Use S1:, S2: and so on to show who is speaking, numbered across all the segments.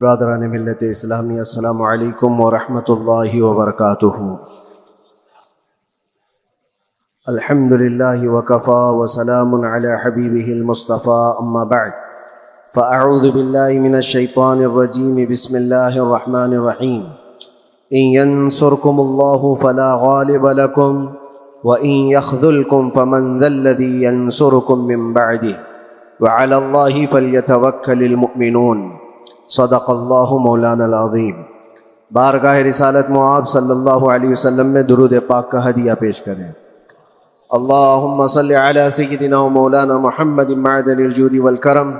S1: برادران ملت اسلامی، السلام علیکم ورحمۃ اللہ وبرکاتہ۔ الحمد للہ وکفا وسلام علی حبیبہ المصطفیٰ، اما بعد فاعوذ باللہ من الشیطان الرجیم، بسم اللہ الرحمن الرحیم۔ ان ینصرکم اللہ فلا غالب لکم وان یخذلکم فمن ذا الذی ینصرکم من بعدہ وعلی اللہ فلیتوکل المؤمنون۔ صدق اللہ مولانا العظیم۔ بارگاہ رسالت معاب صلی اللہ علیہ وسلم میں درود پاک کا ہدیہ پیش کریں۔ اللہم صلی علی سیدنا و مولانا محمد معدن الجود والکرم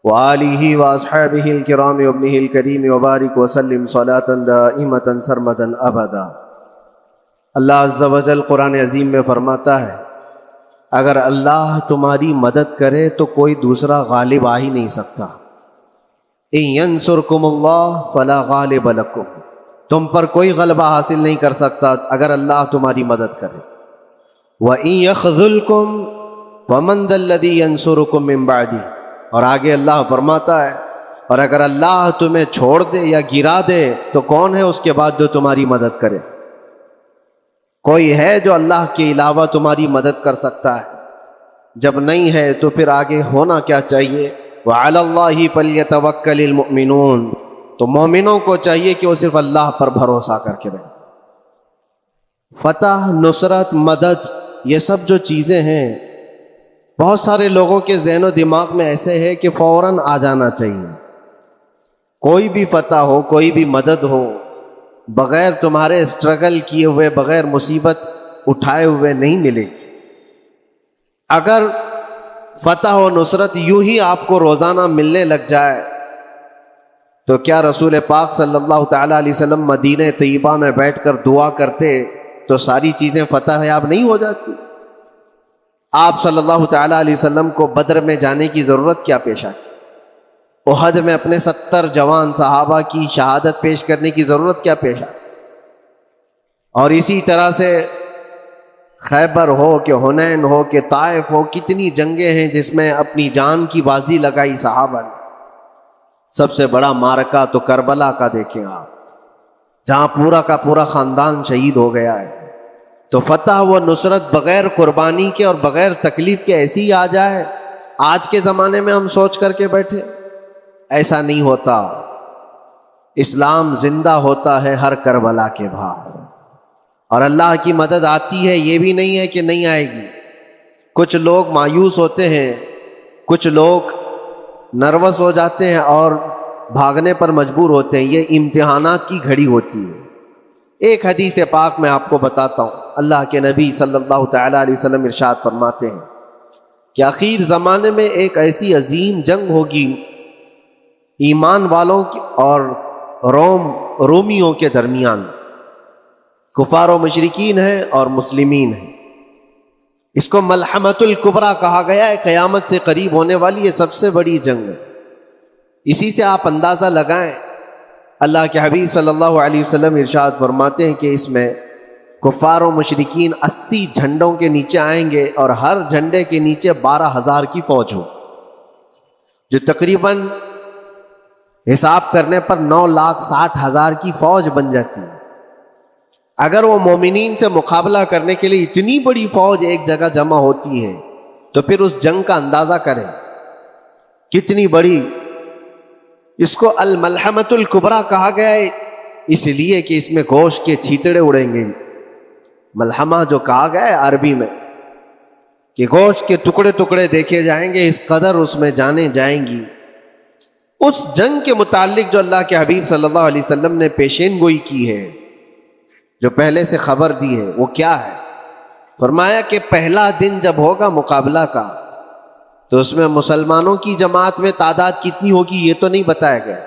S1: وآلہ واصحابہ الکرام وابنہ الکریم وبارک وسلم صلاة دائمة سرمدا ابدا۔ اللہ عز و جل قرآن عظیم میں فرماتا ہے، اگر اللہ تمہاری مدد کرے تو کوئی دوسرا غالب آ ہی نہیں سکتا۔ ان ینصرکم اللہ فلا غالب لکم، تم پر کوئی غلبہ حاصل نہیں کر سکتا اگر اللہ تمہاری مدد کرے۔ وَإِن يَخْذُلْكُمْ فَمَنْ ذَا الَّذِي يَنْصُرُكُمْ مِنْ بَعْدِهِ، اور آگے اللہ فرماتا ہے، اور اگر اللہ تمہیں چھوڑ دے یا گرا دے تو کون ہے اس کے بعد جو تمہاری مدد کرے؟ کوئی ہے جو اللہ کے علاوہ تمہاری مدد کر سکتا ہے؟ جب نہیں ہے تو پھر آگے ہونا کیا چاہیے؟ وَعَلَى اللَّهِ فَلْيَتَوَكَّلِ الْمُؤْمِنُونَ، تو مومنوں کو چاہیے کہ وہ صرف اللہ پر بھروسہ کر کے رہیں۔ فتح، نصرت، مدد، یہ سب جو چیزیں ہیں بہت سارے لوگوں کے ذہن و دماغ میں ایسے ہے کہ فوراً آ جانا چاہیے۔ کوئی بھی فتح ہو، کوئی بھی مدد ہو، بغیر تمہارے اسٹرگل کیے ہوئے، بغیر مصیبت اٹھائے ہوئے نہیں ملے گی۔ اگر فتح و نصرت یوں ہی آپ کو روزانہ ملنے لگ جائے تو کیا رسول پاک صلی اللہ تعالیٰ علیہ وسلم مدینہ طیبہ میں بیٹھ کر دعا کرتے تو ساری چیزیں فتح یاب نہیں ہو جاتی؟ آپ صلی اللہ تعالیٰ علیہ وسلم کو بدر میں جانے کی ضرورت کیا پیش آتی؟ احد میں اپنے 70 جوان صحابہ کی شہادت پیش کرنے کی ضرورت کیا پیش آتی؟ اور اسی طرح سے خیبر ہو کہ حنین ہو کہ طائف ہو، کتنی جنگیں ہیں جس میں اپنی جان کی بازی لگائی صحابہ نے۔ سب سے بڑا معرکہ تو کربلا کا دیکھیں آپ، جہاں پورا کا پورا خاندان شہید ہو گیا ہے۔ تو فتح و نصرت بغیر قربانی کے اور بغیر تکلیف کے ایسی ہی آ جائے؟ آج کے زمانے میں ہم سوچ کر کے بیٹھے، ایسا نہیں ہوتا۔ اسلام زندہ ہوتا ہے ہر کربلا کے بعد، اور اللہ کی مدد آتی ہے، یہ بھی نہیں ہے کہ نہیں آئے گی۔ کچھ لوگ مایوس ہوتے ہیں، کچھ لوگ نروس ہو جاتے ہیں اور بھاگنے پر مجبور ہوتے ہیں۔ یہ امتحانات کی گھڑی ہوتی ہے۔ ایک حدیث پاک میں آپ کو بتاتا ہوں، اللہ کے نبی صلی اللہ تعالیٰ علیہ وسلم ارشاد فرماتے ہیں کہ آخر زمانے میں ایک ایسی عظیم جنگ ہوگی ایمان والوں کی اور رومیوں کے درمیان۔ کفار و مشرکین ہیں اور مسلمین ہیں۔ اس کو ملحمۃ الکبریٰ کہا گیا ہے، قیامت سے قریب ہونے والی یہ سب سے بڑی جنگ ہے۔ اسی سے آپ اندازہ لگائیں، اللہ کے حبیب صلی اللہ علیہ وسلم ارشاد فرماتے ہیں کہ اس میں کفار و مشرکین 80 جھنڈوں کے نیچے آئیں گے، اور ہر جھنڈے کے نیچے 12,000 کی فوج ہو، جو تقریباً حساب کرنے پر 9,60,000 کی فوج بن جاتی ہے۔ اگر وہ مومنین سے مقابلہ کرنے کے لیے اتنی بڑی فوج ایک جگہ جمع ہوتی ہے تو پھر اس جنگ کا اندازہ کریں کتنی بڑی۔ اس کو الملحمۃ الکبریٰ کہا گیا ہے اس لیے کہ اس میں گوشت کے چھیتڑے اڑیں گے۔ ملحمہ جو کہا گیا ہے عربی میں کہ گوشت کے ٹکڑے ٹکڑے دیکھے جائیں گے، اس قدر اس میں جانیں جائیں گی۔ اس جنگ کے متعلق جو اللہ کے حبیب صلی اللہ علیہ وسلم نے پیشین گوئی کی ہے، جو پہلے سے خبر دی ہے، وہ کیا ہے؟ فرمایا کہ پہلا دن جب ہوگا مقابلہ کا تو اس میں مسلمانوں کی جماعت میں تعداد کتنی ہوگی یہ تو نہیں بتایا گیا۔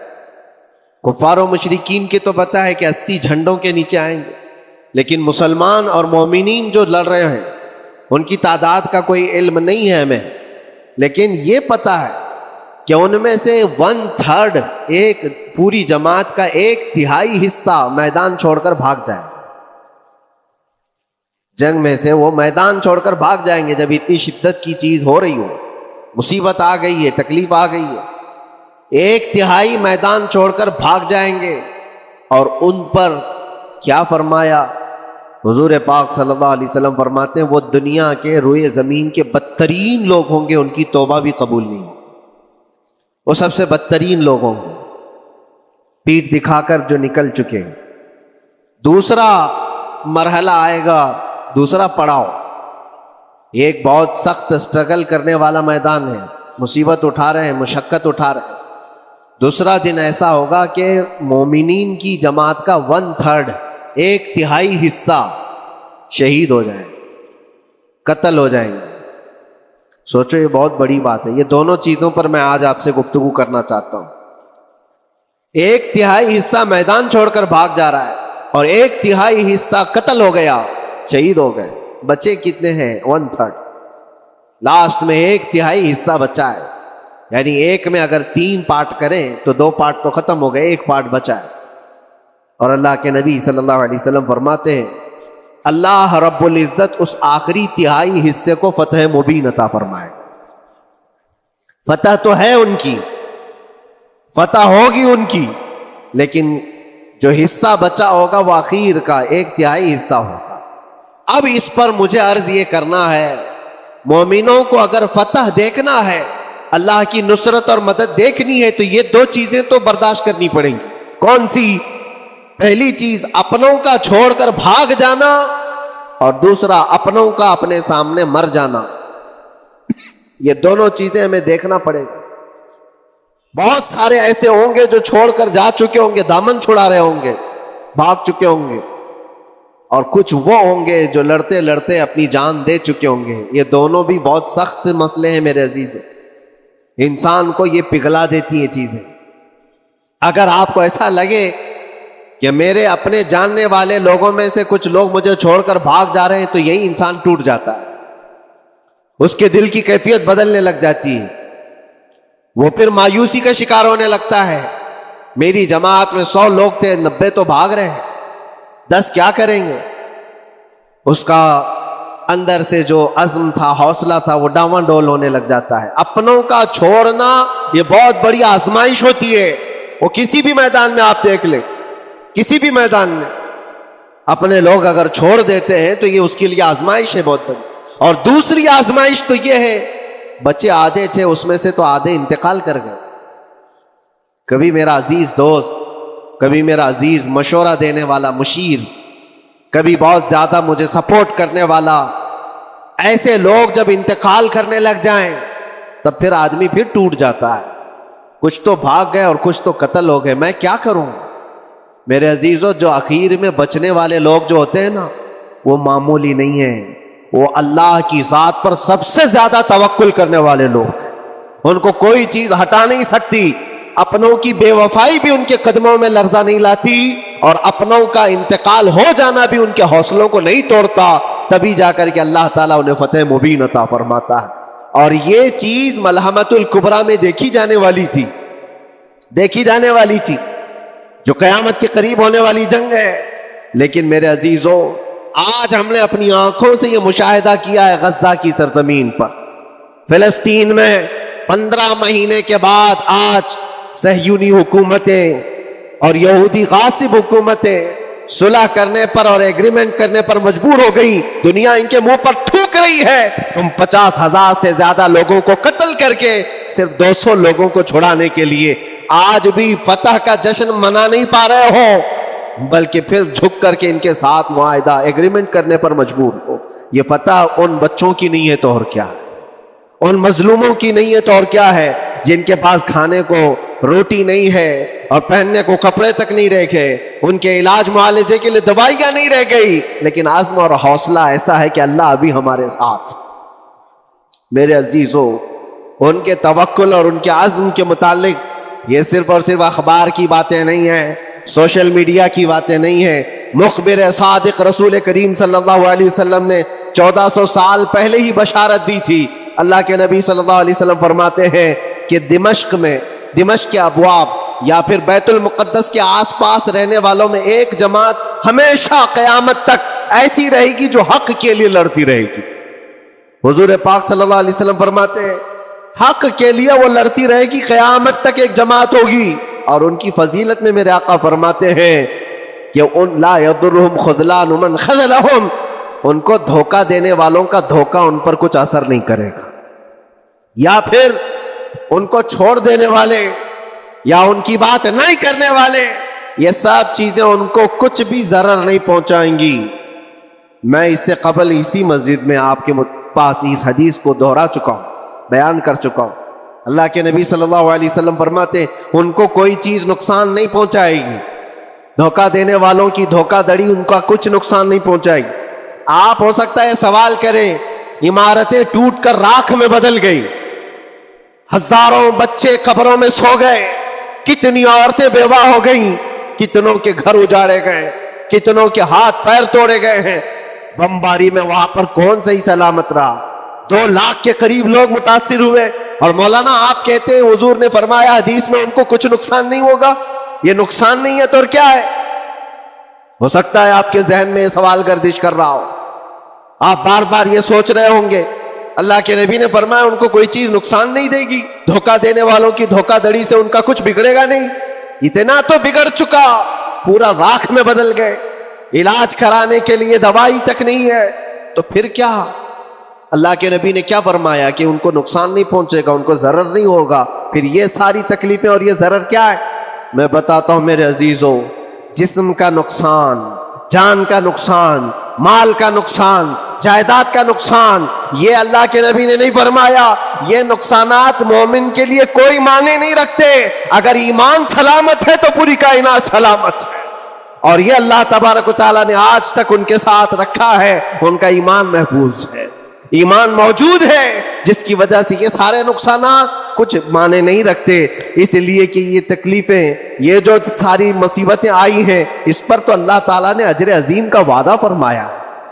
S1: کفار و مشرکین کے تو بتا ہے کہ 80 جھنڈوں کے نیچے آئیں گے، لیکن مسلمان اور مومنین جو لڑ رہے ہیں ان کی تعداد کا کوئی علم نہیں ہے ہمیں، لیکن یہ پتا ہے کہ ان میں سے 1/3، ایک پوری جماعت کا 1/3 حصہ میدان چھوڑ کر بھاگ جائے۔ جنگ میں سے وہ میدان چھوڑ کر بھاگ جائیں گے جب اتنی شدت کی چیز ہو رہی ہو، مصیبت آ گئی ہے، تکلیف آ گئی ہے۔ ایک تہائی میدان چھوڑ کر بھاگ جائیں گے. اور ان پر کیا فرمایا حضور پاک صلی اللہ علیہ وسلم فرماتے ہیں وہ دنیا کے روئے زمین کے بدترین لوگ ہوں گے, ان کی توبہ بھی قبول نہیں, وہ سب سے بدترین لوگ ہوں گے, پیٹھ دکھا کر جو نکل چکے. دوسرا مرحلہ آئے گا, دوسرا پڑاؤ, یہ ایک بہت سخت اسٹرگل کرنے والا میدان ہے, مصیبت اٹھا رہے ہیں, مشقت اٹھا رہے ہیں. دوسرا دن ایسا ہوگا کہ مومنین کی جماعت کا 1/3 ایک تہائی حصہ شہید ہو جائیں, قتل ہو جائیں گے. سوچو یہ بہت بڑی بات ہے. یہ دونوں چیزوں پر میں آج آپ سے گفتگو کرنا چاہتا ہوں. ایک تہائی حصہ میدان چھوڑ کر بھاگ جا رہا ہے اور ایک تہائی حصہ قتل ہو گیا, شہید ہو گئے. بچے کتنے ہیں؟ 1/3. لاسٹ میں ایک تہائی حصہ بچا ہے. یعنی ایک میں اگر 3 پارٹ کریں تو 2 پارٹ تو ختم ہو گئے, ایک پارٹ بچا ہے. اور اللہ کے نبی صلی اللہ علیہ وسلم فرماتے ہیں اللہ رب العزت اس آخری تہائی حصے کو فتح مبین عطا فرمائے. فتح تو ہے ان کی, فتح ہوگی ان کی, لیکن جو حصہ بچا ہوگا وہ اخیر کا 1/3 حصہ ہوگا. اب اس پر مجھے عرض یہ کرنا ہے, مومنوں کو اگر فتح دیکھنا ہے, اللہ کی نصرت اور مدد دیکھنی ہے, تو یہ 2 چیزیں تو برداشت کرنی پڑیں گی. کون سی؟ پہلی چیز اپنوں کا چھوڑ کر بھاگ جانا, اور دوسرا اپنوں کا اپنے سامنے مر جانا. یہ دونوں چیزیں ہمیں دیکھنا پڑے گا. بہت سارے ایسے ہوں گے جو چھوڑ کر جا چکے ہوں گے, دامن چھڑا رہے ہوں گے, بھاگ چکے ہوں گے, اور کچھ وہ ہوں گے جو لڑتے لڑتے اپنی جان دے چکے ہوں گے. یہ دونوں بھی بہت سخت مسئلے ہیں میرے عزیز. انسان کو یہ پگھلا دیتی ہیں چیزیں. اگر آپ کو ایسا لگے کہ میرے اپنے جاننے والے لوگوں میں سے کچھ لوگ مجھے چھوڑ کر بھاگ جا رہے ہیں, تو یہی انسان ٹوٹ جاتا ہے, اس کے دل کی کیفیت بدلنے لگ جاتی ہے, وہ پھر مایوسی کا شکار ہونے لگتا ہے. میری جماعت میں 100 لوگ تھے, 90 تو بھاگ رہے ہیں, 10 کیا کریں گے؟ اس کا اندر سے جو عزم تھا, حوصلہ تھا, وہ ڈاواں ڈول ہونے لگ جاتا ہے. اپنوں کا چھوڑنا یہ بہت بڑی آزمائش ہوتی ہے. وہ کسی بھی میدان میں آپ دیکھ لیں, کسی بھی میدان میں اپنے لوگ اگر چھوڑ دیتے ہیں تو یہ اس کے لیے آزمائش ہے بہت بڑی. اور دوسری آزمائش تو یہ ہے, بچے آدھے تھے, اس میں سے تو آدھے انتقال کر گئے. کبھی میرا عزیز دوست, کبھی میرا عزیز مشورہ دینے والا مشیر, کبھی بہت زیادہ مجھے سپورٹ کرنے والا, ایسے لوگ جب انتقال کرنے لگ جائیں تب پھر آدمی پھر ٹوٹ جاتا ہے. کچھ تو بھاگ گئے اور کچھ تو قتل ہو گئے. میں کیا کروں میرے عزیزو؟ جو اخیر میں بچنے والے لوگ جو ہوتے ہیں نا, وہ معمولی نہیں ہیں. وہ اللہ کی ذات پر سب سے زیادہ توکل کرنے والے لوگ, ان کو کوئی چیز ہٹا نہیں سکتی. اپنوں کی بے وفائی بھی ان کے قدموں میں لرزہ نہیں لاتی, اور اپنوں کا انتقال ہو جانا بھی ان کے حوصلوں کو نہیں توڑتا. تبھی جا کر کے اللہ تعالیٰ انہیں فتح مبین عطا فرماتا ہے. اور یہ چیز ملحمۃ الکبریٰ میں دیکھی جانے والی تھی, دیکھی جانے والی تھی, جو قیامت کے قریب ہونے والی جنگ ہے. لیکن میرے عزیزوں, آج ہم نے اپنی آنکھوں سے یہ مشاہدہ کیا ہے غزہ کی سرزمین پر, فلسطین میں 15 مہینے کے بعد آج صہیونی حکومتیں اور یہودی غاصب حکومتیں صلح کرنے پر اور ایگریمنٹ کرنے پر مجبور ہو گئی. دنیا ان کے منہ پر تھوک رہی ہے, تم 50,000 سے زیادہ لوگوں کو قتل کر کے صرف 200 لوگوں کو چھڑانے کے لیے آج بھی فتح کا جشن منا نہیں پا رہے ہو, بلکہ پھر جھک کر کے ان کے ساتھ معاہدہ ایگریمنٹ کرنے پر مجبور ہو. یہ فتح ان بچوں کی نہیں ہے تو اور کیا, ان مظلوموں کی نہیں ہے تو اور کیا ہے, جن کے پاس کھانے کو روٹی نہیں ہے اور پہننے کو کپڑے تک نہیں رہ گئے, ان کے علاج معالجے کے لیے دوائیاں نہیں رہ گئی, لیکن عزم اور حوصلہ ایسا ہے کہ اللہ ابھی ہمارے ساتھ. میرے عزیزو, ان کے توکل اور ان کے عزم کے متعلق یہ صرف اور صرف اخبار کی باتیں نہیں ہیں, سوشل میڈیا کی باتیں نہیں ہیں. مخبر صادق رسول کریم صلی اللہ علیہ وسلم نے 1400 سال پہلے ہی بشارت دی تھی. اللہ کے نبی صلی اللہ علیہ وسلم فرماتے ہیں کہ دمشق میں, دمشق کے ابواب یا پھر بیت المقدس کے آس پاس رہنے والوں میں ایک جماعت ہمیشہ قیامت تک ایسی رہے گی جو حق کے لیے لڑتی رہے گی. حضور پاک صلی اللہ علیہ وسلم فرماتے ہیں حق کے لیے وہ لڑتی رہے گی، قیامت تک ایک جماعت ہوگی. اور ان کی فضیلت میں میرے آقا فرماتے ہیں کہ ان لا یضرهم خذلان من خذلهم، ان کو دھوکہ دینے والوں کا دھوکہ ان پر کچھ اثر نہیں کرے گا، یا پھر ان کو چھوڑ دینے والے یا ان کی بات نہیں کرنے والے، یہ سب چیزیں ان کو کچھ بھی ضرر نہیں پہنچائیں گی. میں اس سے قبل اسی مسجد میں آپ کے پاس اس حدیث کو دہرا چکا ہوں، بیان کر چکا ہوں. اللہ کے نبی صلی اللہ علیہ وسلم فرماتے ہیں ان کو کوئی چیز نقصان نہیں پہنچائے گی، دھوکہ دینے والوں کی دھوکہ دڑی ان کا کچھ نقصان نہیں پہنچائے گی. آپ ہو سکتا ہے سوال کریں، عمارتیں ٹوٹ کر راکھ میں بدل گئی، ہزاروں بچے قبروں میں سو گئے، کتنی عورتیں بیوہ ہو گئیں، کتنوں کے گھر اجاڑے گئے، کتنوں کے ہاتھ پیر توڑے گئے ہیں، بمباری میں وہاں پر کون صحیح سلامت رہا؟ 2 لاکھ کے قریب لوگ متاثر ہوئے، اور مولانا آپ کہتے ہیں حضور نے فرمایا حدیث میں ان کو کچھ نقصان نہیں ہوگا. یہ نقصان نہیں ہے تو اور کیا ہے؟ ہو سکتا ہے آپ کے ذہن میں یہ سوال گردش کر رہا ہو، آپ بار بار یہ سوچ رہے ہوں گے اللہ کے نبی نے فرمایا ان کو کوئی چیز نقصان نہیں دے گی، دھوکہ دینے والوں کی دھوکہ دڑی سے ان کا کچھ بگڑے گا نہیں. اتنا تو بگڑ چکا، پورا راکھ میں بدل گئے، علاج کرانے کے لیے دوائی تک نہیں ہے، تو پھر کیا؟ اللہ کے نبی نے کیا فرمایا کہ ان کو نقصان نہیں پہنچے گا، ان کو ضرر نہیں ہوگا. پھر یہ ساری تکلیفیں اور یہ ضرر کیا ہے؟ میں بتاتا ہوں میرے عزیزو، جسم کا نقصان، جان کا نقصان، مال کا نقصان، جائیداد کا نقصان، یہ اللہ کے نبی نے نہیں فرمایا. یہ نقصانات مومن کے لیے کوئی معنی نہیں رکھتے. اگر ایمان سلامت ہے تو پوری کائنات سلامت ہے، اور یہ اللہ تبارک و تعالیٰ نے آج تک ان کے ساتھ رکھا ہے، ان کا ایمان محفوظ ہے، ایمان موجود ہے، جس کی وجہ سے یہ سارے نقصانات کچھ معنی نہیں رکھتے. اس لیے کہ یہ تکلیفیں، یہ جو ساری مصیبتیں آئی ہیں، اس پر تو اللہ تعالیٰ نے اجر عظیم کا وعدہ فرمایا،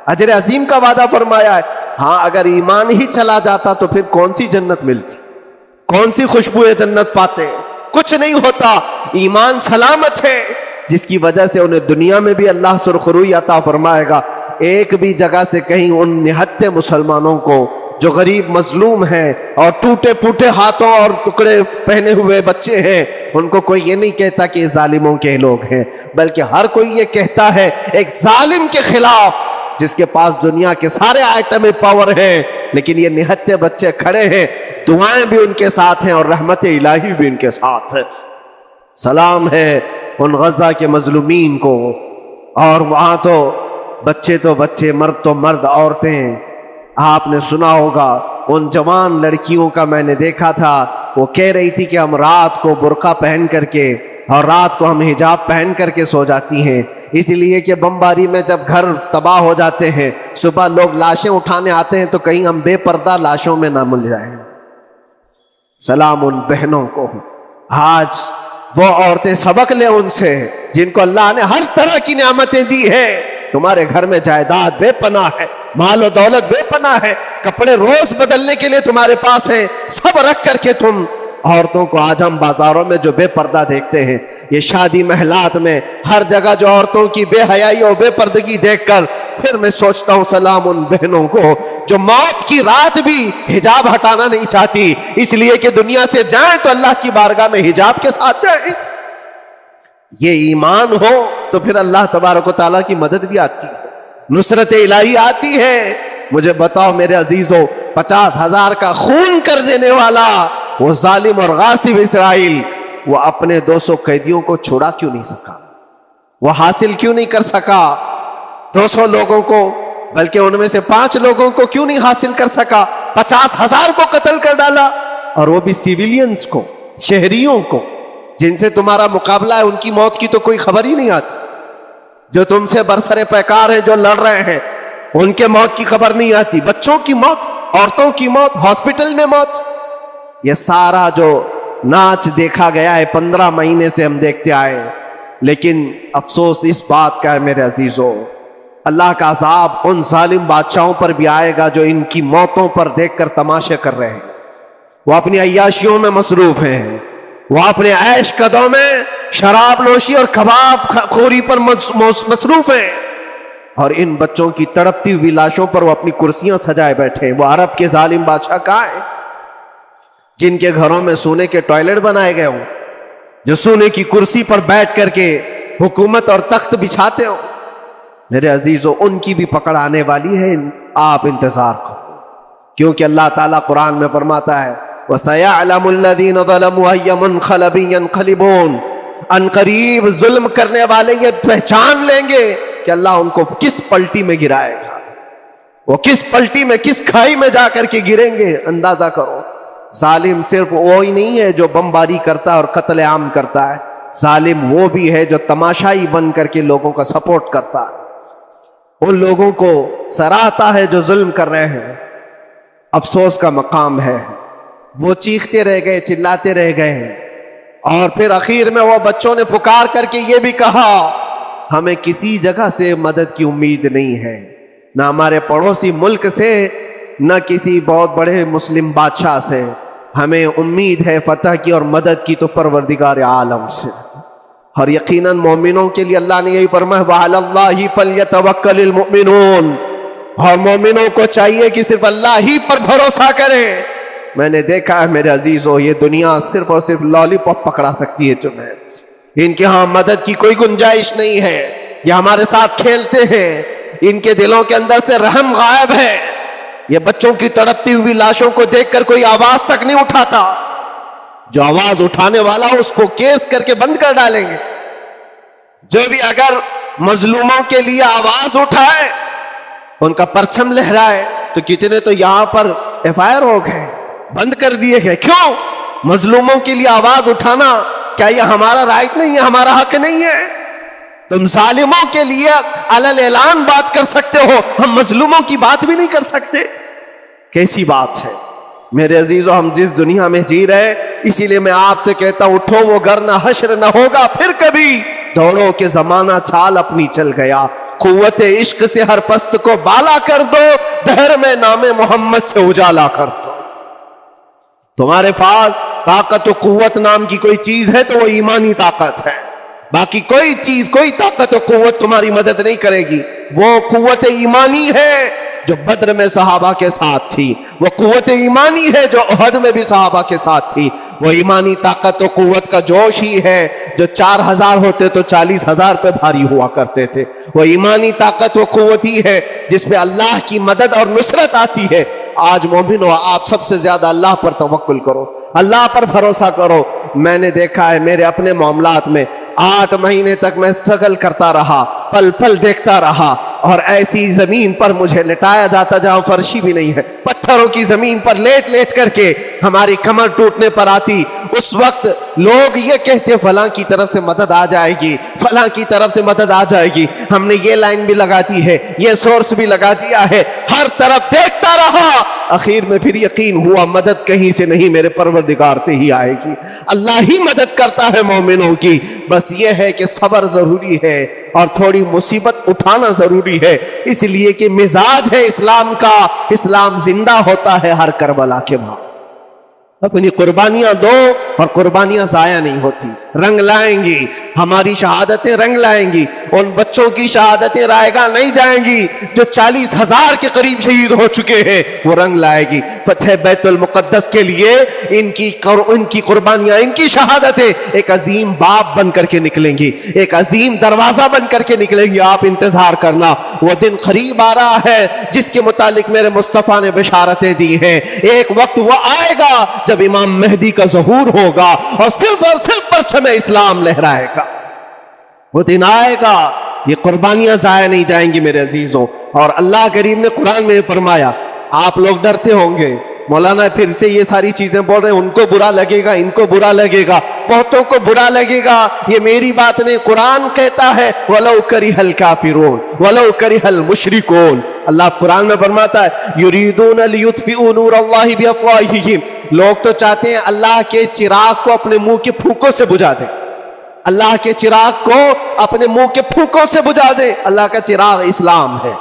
S1: اجر عظیم کا وعدہ فرمایا ہے. ہاں اگر ایمان ہی چلا جاتا تو پھر کون سی جنت ملتی، کون سی خوشبوئیں جنت پاتے؟ کچھ نہیں ہوتا. ایمان سلامت ہے، جس کی وجہ سے انہیں دنیا میں بھی اللہ سرخروئی عطا فرمائے گا. ایک بھی جگہ سے کہیں ان نہتے مسلمانوں کو جو غریب مظلوم ہیں اور ٹوٹے پھوٹے ہاتھوں اور ٹکڑے پہنے ہوئے بچے ہیں، ان کو کوئی یہ نہیں کہتا کہ یہ ظالموں کے لوگ ہیں، بلکہ ہر کوئی یہ کہتا ہے ایک ظالم کے خلاف جس کے پاس دنیا کے سارے آئٹم پاور ہیں، لیکن یہ نہتے بچے کھڑے ہیں، دعائیں بھی ان کے ساتھ ہیں اور رحمت الہی بھی ان کے ساتھ ہے. سلام ہے ان غزہ کے مظلومین کو. اور وہاں تو بچے، مرد تو مرد، عورتیں. آپ نے سنا ہوگا ان جوان لڑکیوں کا، میں نے دیکھا تھا، وہ کہہ رہی تھی کہ ہم رات کو برقع پہن کر کے اور رات کو ہم حجاب پہن کر کے سو جاتی ہیں، اس لیے کہ بمباری میں جب گھر تباہ ہو جاتے ہیں، صبح لوگ لاشیں اٹھانے آتے ہیں تو کہیں ہم بے پردہ لاشوں میں نہ مل جائیں. سلام ان بہنوں کو. آج وہ عورتیں سبق لیں ان سے جن کو اللہ نے ہر طرح کی نعمتیں دی ہیں. تمہارے گھر میں جائیداد بے پناہ ہے، مال و دولت بے پناہ ہے، کپڑے روز بدلنے کے لیے تمہارے پاس ہیں، سب رکھ کر کے تم عورتوں کو، آج ہم بازاروں میں جو بے پردہ دیکھتے ہیں، یہ شادی محلات میں ہر جگہ جو عورتوں کی بے حیائی اور بے پردگی دیکھ کر پھر میں سوچتا ہوں سلام ان بہنوں کو جو موت کی رات بھی حجاب ہٹانا نہیں چاہتی، اس لیے کہ دنیا سے جائیں تو اللہ کی بارگاہ میں حجاب کے ساتھ جائیں. یہ ایمان ہو تو پھر اللہ تبارک و تعالیٰ کی مدد بھی آتی ہے، نصرت الہی آتی ہے. مجھے بتاؤ میرے عزیزو، 50,000 کا خون کر دینے والا وہ ظالم اور غاصب اسرائیل، وہ اپنے 200 قیدیوں کو چھوڑا کیوں نہیں سکا؟ وہ حاصل کیوں نہیں کر سکا 200 لوگوں کو؟ بلکہ ان میں سے 5 لوگوں کو کیوں نہیں حاصل کر سکا؟ 50,000 کو قتل کر ڈالا، اور وہ بھی سیویلینز کو، شہریوں کو جن سے تمہارا مقابلہ ہے، ان کی موت کی تو کوئی خبر ہی نہیں آتی. جو تم سے برسر پیکار ہیں، جو لڑ رہے ہیں، ان کے موت کی خبر نہیں آتی. بچوں کی موت، عورتوں کی موت، ہاسپٹل میں موت، یہ سارا جو ناچ دیکھا گیا ہے 15 مہینے سے ہم دیکھتے آئے. لیکن افسوس اس بات کا ہے میرے عزیزو، اللہ کا عذاب ان ظالم بادشاہوں پر بھی آئے گا جو ان کی موتوں پر دیکھ کر تماشے کر رہے ہیں. وہ اپنی عیاشیوں میں مصروف ہیں، وہ اپنے عیش قدوں میں شراب نوشی اور کباب خوری پر مصروف ہیں، اور ان بچوں کی تڑپتی ہوئی لاشوں پر وہ اپنی کرسیاں سجائے بیٹھے ہیں. وہ عرب کے ظالم بادشاہ کہاں ہیں جن کے گھروں میں سونے کے ٹوائلٹ بنائے گئے ہوں، جو سونے کی کرسی پر بیٹھ کر کے حکومت اور تخت بچھاتے ہو، میرے عزیزو ان کی بھی پکڑ آنے والی ہے، آپ انتظار کرو، کیونکہ اللہ تعالیٰ قرآن میں فرماتا ہے وَسَيَعْلَمُ الَّذِينَ ظَلَمُوا أَيَّ مُنْقَلَبٍ يَنْقَلِبُونَ، ان قریب ظلم کرنے والے یہ پہچان لیں گے کہ اللہ ان کو کس پلٹی میں گرائے گا، وہ کس پلٹی میں، کس کھائی میں جا کر کے گریں گے۔ اندازہ کرو، ظالم صرف وہی نہیں ہے جو بمباری کرتا ہے اور قتل عام کرتا ہے، ظالم وہ بھی ہے جو تماشائی بن کر کے لوگوں کا سپورٹ کرتا ہے، ان لوگوں کو سراہتا ہے جو ظلم کر رہے ہیں۔ افسوس کا مقام ہے، وہ چیختے رہ گئے، چلاتے رہ گئے ہیں، اور پھر اخیر میں وہ بچوں نے پکار کر کے یہ بھی کہا ہمیں کسی جگہ سے مدد کی امید نہیں ہے، نہ ہمارے پڑوسی ملک سے، نہ کسی بہت بڑے مسلم بادشاہ سے، ہمیں امید ہے فتح کی اور مدد کی تو پروردگار عالم سے۔ اور یقیناً مومنوں کے لیے اللہ نے یہی فرمایا وَعَلَى اللَّهِ فَلْيَتَوَكَّلِ الْمُؤْمِنُونَ، اور مومنوں کو چاہیے کہ صرف اللہ ہی پر بھروسہ کریں۔ میں نے دیکھا ہے میرے عزیزو، یہ دنیا صرف اور صرف لالی پاپ پکڑا سکتی ہے تمہیں، ان کے ہاں مدد کی کوئی گنجائش نہیں ہے، یہ ہمارے ساتھ کھیلتے ہیں، ان کے دلوں کے اندر سے رحم غائب ہے، یہ بچوں کی تڑپتی ہوئی لاشوں کو دیکھ کر کوئی آواز تک نہیں اٹھاتا، جو آواز اٹھانے والا اس کو کیس کر کے بند کر ڈالیں گے۔ جو بھی اگر مظلوموں کے لیے آواز اٹھائے، ان کا پرچم لہرائے، تو کتنے تو یہاں پر FIR ہو گئے، بند کر دیے گئے۔ کیوں؟ مظلوموں کے لیے آواز اٹھانا کیا یہ ہمارا رائٹ نہیں ہے، ہمارا حق نہیں ہے؟ تم ظالموں کے لیے علل اعلان بات کر سکتے ہو، ہم مظلوموں کی بات بھی نہیں کر سکتے، کیسی بات ہے؟ میرے عزیزو، ہم جس دنیا میں جی رہے، اسی لیے میں آپ سے کہتا ہوں اٹھو، وہ گھر نہ حشر نہ ہوگا پھر کبھی، دوڑو کہ زمانہ چھال اپنی چل گیا، قوت عشق سے ہر پست کو بالا کر دو، دہر میں نام محمد سے اجالا کر دو۔ تمہارے پاس طاقت و قوت نام کی کوئی چیز ہے تو وہ ایمانی طاقت ہے، باقی کوئی چیز، کوئی طاقت و قوت تمہاری مدد نہیں کرے گی۔ وہ قوت ایمانی ہے جو بدر میں صحابہ کے ساتھ تھی، وہ قوت ایمانی ہے جو احد میں بھی صحابہ کے ساتھ تھی، وہ ایمانی طاقت و قوت کا جوش ہی ہے جو 4000 ہوتے تو 40,000 پہ بھاری ہوا کرتے تھے، وہ ایمانی طاقت و قوت ہی ہے جس پہ اللہ کی مدد اور نصرت آتی ہے۔ آج مومنو، آپ سب سے زیادہ اللہ پر توکل کرو، اللہ پر بھروسہ کرو۔ میں نے دیکھا ہے میرے اپنے معاملات میں 8 مہینے تک میں اسٹرگل کرتا رہا، پل پل دیکھتا رہا، اور ایسی زمین پر مجھے لٹایا جاتا جہاں فرشی بھی نہیں ہے، پتھروں کی زمین پر لیٹ لیٹ کر کے ہماری کمر ٹوٹنے پر آتی۔ اس وقت لوگ یہ کہتے فلاں کی طرف سے مدد آ جائے گی، فلاں کی طرف سے مدد آ جائے گی، ہم نے یہ لائن بھی لگا دی ہے، یہ سورس بھی لگا دیا ہے، ہر طرف دیکھتا رہا، اخیر میں پھر یقین ہوا مدد کہیں سے نہیں، میرے پروردگار سے ہی آئے گی۔ اللہ ہی مدد کرتا ہے مومنوں کی، بس یہ ہے کہ صبر ضروری ہے اور تھوڑی مصیبت اٹھانا ضروری ہے، اس لیے کہ مزاج ہے اسلام کا، اسلام زندہ ہوتا ہے ہر کربلا کے بعد۔ اپنی قربانیاں دو اور قربانیاں ضائع نہیں ہوتی، رنگ لائیں گی، ہماری شہادتیں رنگ لائیں گی، ان بچوں کی شہادتیں رائے گاہ نہیں جائیں گی جو 40,000 کے قریب شہید ہو چکے ہیں، وہ رنگ لائے گی۔ فتح بیت المقدس کے لیے ان کی قربانیاں، ان کی شہادتیں ایک عظیم باب بن کر کے نکلیں گی، ایک عظیم دروازہ بن کر کے نکلیں گی۔ آپ انتظار کرنا، وہ دن قریب آ رہا ہے جس کے متعلق میرے مصطفیٰ نے بشارتیں دی ہیں۔ ایک وقت وہ آئے گا جب امام مہدی کا ظہور ہوگا اور صرف پرچم اسلام لہرائے گا، وہ دن آئے گا، یہ قربانیاں ضائع نہیں جائیں گی میرے عزیزوں۔ اور اللہ کریم نے قرآن میں فرمایا، آپ لوگ ڈرتے ہوں گے، مولانا پھر سے یہ ساری چیزیں بول رہے ہیں، ان کو برا لگے گا، ان کو برا لگے گا، بہتوں کو برا لگے گا، یہ میری بات نہیں، قرآن کہتا ہے وَلَوْ كَرِهَ الْكَافِرُونَ وَلَوْ كَرِهَ الْمُشْرِكُونَ۔ اللہ قرآن میں فرماتا ہے يُرِيدُونَ لِيُطْفِئُوا نُورَ اللَّهِ بِأَفْوَاهِهِمْ، لوگ تو چاہتے ہیں اللہ کے چراغ کو اپنے منہ کے پھونکوں سے بجھا دیں، اللہ کے چراغ کو اپنے منہ کے پھونکوں سے بجھا دیں۔ اللہ کا چراغ اسلام ہے،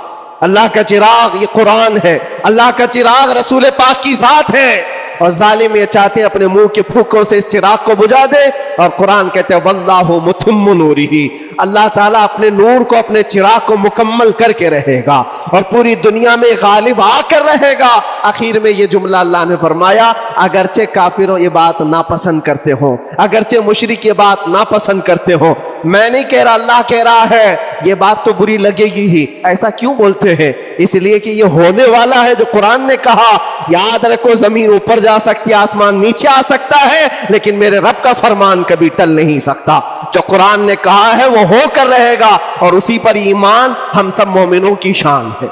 S1: اللہ کا چراغ یہ قرآن ہے، اللہ کا چراغ رسول پاک کی ذات ہے۔ اور ظالم یہ چاہتے ہیں اپنے منہ کے پھوکوں سے اس چراغ کو بجھا دے، اور قرآن کہتے ہیں واللہ متم نورہ، اللہ تعالیٰ اپنے نور کو، اپنے چراغ کو مکمل کر کے رہے گا اور پوری دنیا میں غالب آ کر رہے گا۔ آخر میں یہ جملہ اللہ نے فرمایا اگرچہ کافروں یہ بات ناپسند کرتے ہوں، اگرچہ مشرک یہ بات ناپسند کرتے ہوں، میں نہیں کہہ رہا، اللہ کہہ رہا ہے یہ بات تو بری لگے گی ہی۔ ایسا کیوں بولتے ہیں؟ اس لیے کہ یہ ہونے والا ہے جو قرآن نے کہا۔ یاد رکھو زمین اوپر جا سکتی ہے، آسمان نیچے آ سکتا ہے، لیکن میرے رب کا فرمان کبھی ٹل نہیں سکتا۔ جو قرآن نے کہا ہے وہ ہو کر رہے گا، اور اسی پر ایمان ہم سب مومنوں کی شان ہے،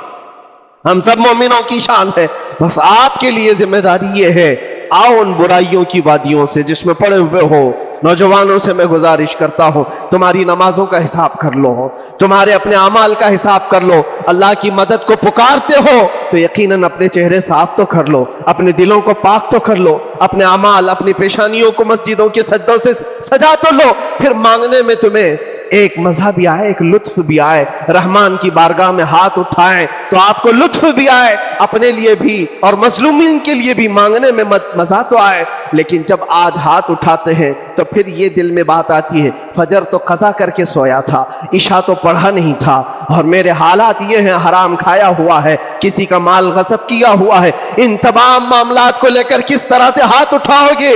S1: ہم سب مومنوں کی شان ہے۔ بس آپ کے لیے ذمہ داری یہ ہے، آؤ ان برائیوں کی وادیوں سے جس میں پڑے ہوئے ہو، نوجوانوں سے میں گزارش کرتا ہوں تمہاری نمازوں کا حساب کر لو، تمہارے اپنے اعمال کا حساب کر لو۔ اللہ کی مدد کو پکارتے ہو تو یقیناً اپنے چہرے صاف تو کر لو، اپنے دلوں کو پاک تو کر لو، اپنے اعمال، اپنی پیشانیوں کو مسجدوں کے سجدوں سے سجا تو لو۔ پھر مانگنے میں تمہیں ایک مزہ بھی آئے، ایک لطف بھی آئے، رحمان کی بارگاہ میں ہاتھ اٹھائیں تو آپ کو لطف بھی آئے، اپنے لیے بھی اور مظلومین کے لیے بھی مانگنے میں مزہ تو آئے۔ لیکن جب آج ہاتھ اٹھاتے ہیں تو پھر یہ دل میں بات آتی ہے، فجر تو قضا کر کے سویا تھا، عشاء تو پڑھا نہیں تھا، اور میرے حالات یہ ہیں، حرام کھایا ہوا ہے، کسی کا مال غصب کیا ہوا ہے۔ ان تمام معاملات کو لے کر کس طرح سے ہاتھ اٹھاؤ گے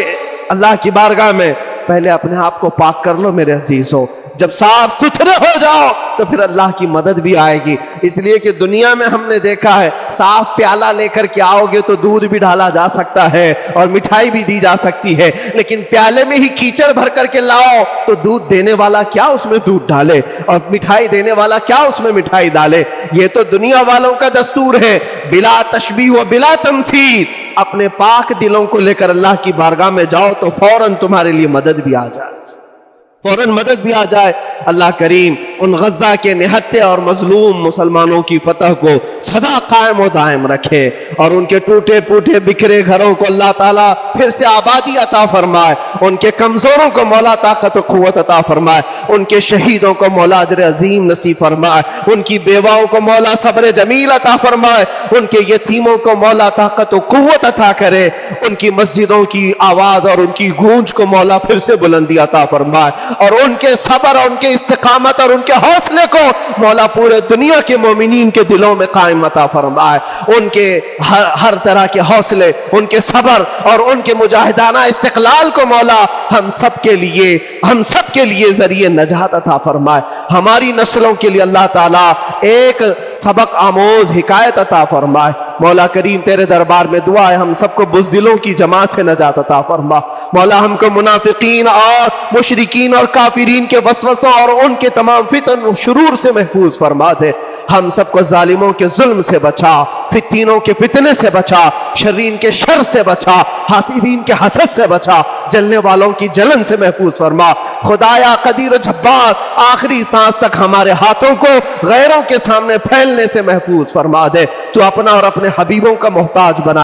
S1: اللہ کی بارگاہ میں؟ پہلے اپنے آپ کو پاک کر لو میرے عزیزو۔ جب صاف ستھرے ہو جاؤ تو پھر اللہ کی مدد بھی آئے گی۔ اس لیے کہ دنیا میں ہم نے دیکھا ہے صاف پیالہ لے کر کے آؤ گے تو دودھ بھی ڈالا جا سکتا ہے اور مٹھائی بھی دی جا سکتی ہے، لیکن پیالے میں ہی کیچڑ بھر کر کے لاؤ تو دودھ دینے والا کیا اس میں دودھ ڈالے اور مٹھائی دینے والا کیا اس میں مٹھائی ڈالے۔ یہ تو دنیا والوں کا دستور ہے، بلا تشبیہ و بلا تمثیل۔ اپنے پاک دلوں کو لے کر اللہ کی بارگاہ میں جاؤ تو فوراً تمہارے لیے مدد بھی آ جائے، فوراً مدد بھی آ جائے۔ اللہ کریم ان غزہ کے نہتے اور مظلوم مسلمانوں کی فتح کو سدا قائم و دائم رکھے، اور ان کے ٹوٹے پھوٹے بکھرے گھروں کو اللہ تعالیٰ پھر سے آبادی عطا فرمائے، ان کے کمزوروں کو مولا طاقت و قوت عطا فرمائے، ان کے شہیدوں کو مولا اجر عظیم نصیب فرمائے، ان کی بیواؤں کو مولا صبر جمیل عطا فرمائے، ان کے یتیموں کو مولا طاقت و قوت عطا کرے، ان کی مسجدوں کی آواز اور ان کی گونج کو مولا پھر سے بلندی عطا فرمائے، اور ان کے صبر اور ان کے استقامت اور ان کے حوصلے کو مولا پورے دنیا کے مومنین کے دلوں میں قائم عطا فرمائے۔ ان کے ہر طرح کے حوصلے، ان کے صبر اور ان کے مجاہدانہ استقلال کو مولا ہم سب کے لیے ذریعے نجات عطا فرمائے۔ ہماری نسلوں کے لیے اللہ تعالیٰ ایک سبق آموز حکایت عطا فرمائے۔ مولا کریم تیرے دربار میں دعا ہے ہم سب کو بزدلوں کی جماعت سے نجات عطا فرما۔ مولا ہم کو منافقین اور مشرکین اور کافرین کے وسوسوں اور ان کے تمام فتن و شرور سے محفوظ فرما دے۔ ہم سب کو ظالموں کے ظلم سے بچا، فتنوں کے فتنے سے بچا، شرین کے شر سے بچا، حاسدین کے حسد سے بچا، جلنے والوں کی جلن سے محفوظ فرما۔ خدایا قدیر و جبار آخری سانس تک ہمارے ہاتھوں کو غیروں کے سامنے پھیلنے سے محفوظ فرما دے۔ تو اپنا اور اپنے حبیبوں کا محتاج بنا